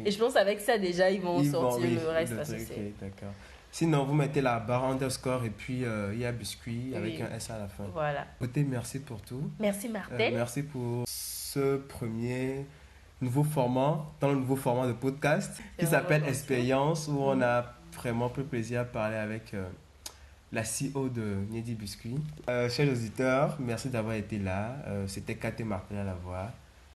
Et je pense qu'avec ça, déjà, ils vont sortir oui, le reste truc, associé. oui, d'accord. Sinon, vous mettez la barre underscore et puis il y a biscuit avec Oui. un S à la fin. Voilà. Beauté, merci pour tout. Merci, Martel. Merci pour ce premier nouveau format, dans le nouveau format de podcast qui s'appelle vraiment Expérience, où on a vraiment pris plaisir à parler avec la CEO de Nyedi Biscuit. Chers auditeurs, merci d'avoir été là. C'était Kate Martel à la voix.